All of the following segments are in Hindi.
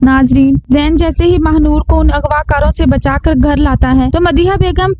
नाजरीन, जैन जैसे ही महानूर को उन अगवाकारों से बचाकर घर लाता है तो मदीहा बेगम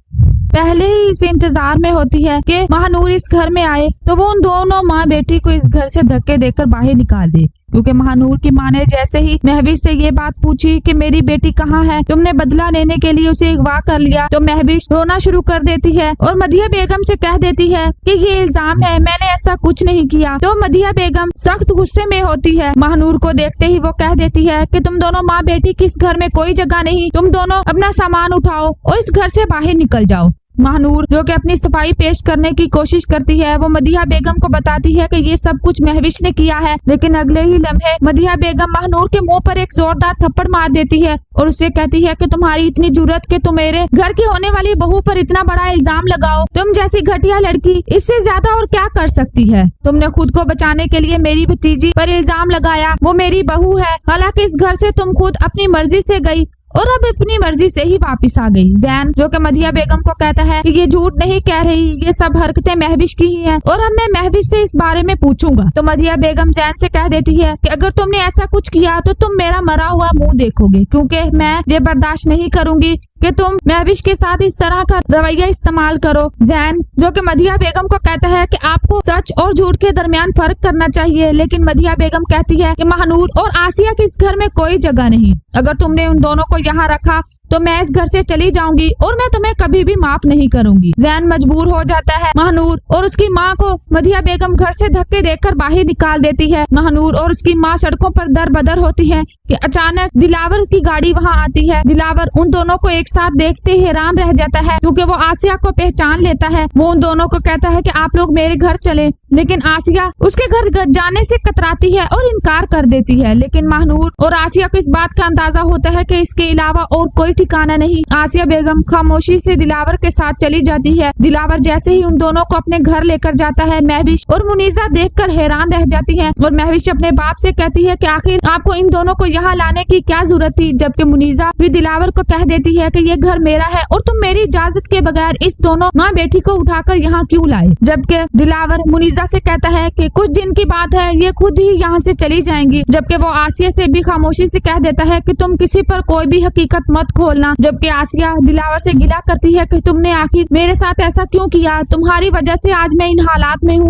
पहले ही इस इंतजार में होती है कि महानूर इस घर में आए तो वो उन दोनों माँ बेटी को इस घर से धक्के देकर बाहर निकाल दे। क्योंकि महानूर की माँ ने जैसे ही महविश से ये बात पूछी कि मेरी बेटी कहाँ है, तुमने बदला लेने के लिए उसे अगवा कर लिया, तो महविश रोना शुरू कर देती है और मदीहा बेगम से कह देती है कि ये इल्जाम है, मैंने ऐसा कुछ नहीं किया। तो मदीहा बेगम सख्त गुस्से में होती है। महानूर को देखते ही वो कह देती है कि तुम दोनों माँ बेटी की इस घर में कोई जगह नहीं, तुम दोनों अपना सामान उठाओ और इस घर से बाहर निकल जाओ। महानूर जो कि अपनी सफाई पेश करने की कोशिश करती है, वो मदीहा बेगम को बताती है कि ये सब कुछ महविश ने किया है, लेकिन अगले ही लम्हे मदीहा बेगम महानूर के मुंह पर एक जोरदार थप्पड़ मार देती है और उसे कहती है कि तुम्हारी इतनी जुर्रत कि तुम मेरे घर की होने वाली बहू पर इतना बड़ा इल्जाम लगाओ, तुम जैसी घटिया लड़की इससे ज्यादा और क्या कर सकती है। तुमने खुद को बचाने के लिए मेरी भतीजी पर इल्जाम लगाया, वो मेरी बहू है, हालांकि इस घर से तुम खुद अपनी मर्जी से गई और अब अपनी मर्जी से ही वापस आ गई। जैन जो कि मदीहा बेगम को कहता है कि ये झूठ नहीं कह रही, ये सब हरकतें महविश की ही हैं और अब मैं महविश से इस बारे में पूछूंगा। तो मदीहा बेगम जैन से कह देती है कि अगर तुमने ऐसा कुछ किया तो तुम मेरा मरा हुआ मुंह देखोगे, क्योंकि मैं ये बर्दाश्त नहीं करूंगी कि तुम महविश के साथ इस तरह का रवैया इस्तेमाल करो। जैन जो कि मदीहा बेगम को कहता है कि आपको सच और झूठ के दरमियान फर्क करना चाहिए, लेकिन मदीहा बेगम कहती है कि महानूर और आसिया की इस घर में कोई जगह नहीं। अगर तुमने उन दोनों को यहाँ रखा तो मैं इस घर से चली जाऊंगी और मैं तुम्हें कभी भी माफ नहीं करूंगी। जैन मजबूर हो जाता है। महानूर और उसकी माँ को मदीहा बेगम घर से धक्के देकर बाहर निकाल देती है। महानूर और उसकी माँ सड़कों पर दर बदर होती है कि अचानक दिलावर की गाड़ी वहाँ आती है। दिलावर उन दोनों को एक साथ देखते ही हैरान रह जाता है, क्योंकि वो आसिया को पहचान लेता है। वो उन दोनों को कहता है कि आप लोग मेरे घर चले, लेकिन आसिया उसके घर जाने से कतराती है और इनकार कर देती है। लेकिन महानूर और आसिया को इस बात का अंदाजा होता है कि इसके अलावा और कोई ठिकाना नहीं। आसिया बेगम खामोशी से दिलावर के साथ चली जाती है। दिलावर जैसे ही उन दोनों को अपने घर लेकर जाता है, महविश और मुनीजा देखकर हैरान रह जाती है और महविश अपने बाप से कहती है कि आखिर आपको इन दोनों को यहाँ लाने की क्या जरूरत थी, जबकि मुनीजा भी दिलावर को कह देती है कि ये घर मेरा है और तुम मेरी इजाजत के बगैर इस दोनों माँ बेटी को उठाकर यहाँ क्यों लाए। जबकि दिलावर मुनीजा से कहता है कि कुछ दिन की बात है, ये खुद ही यहाँ से चली जाएंगी। जबकि वो आसिया से भी खामोशी से कह देता है कि तुम किसी पर कोई भी हकीकत मत खोलना। जबकि आसिया दिलावर से गिला करती है कि तुमने आखिर मेरे साथ ऐसा क्यों किया, तुम्हारी वजह से आज मैं इन हालात में हूँ।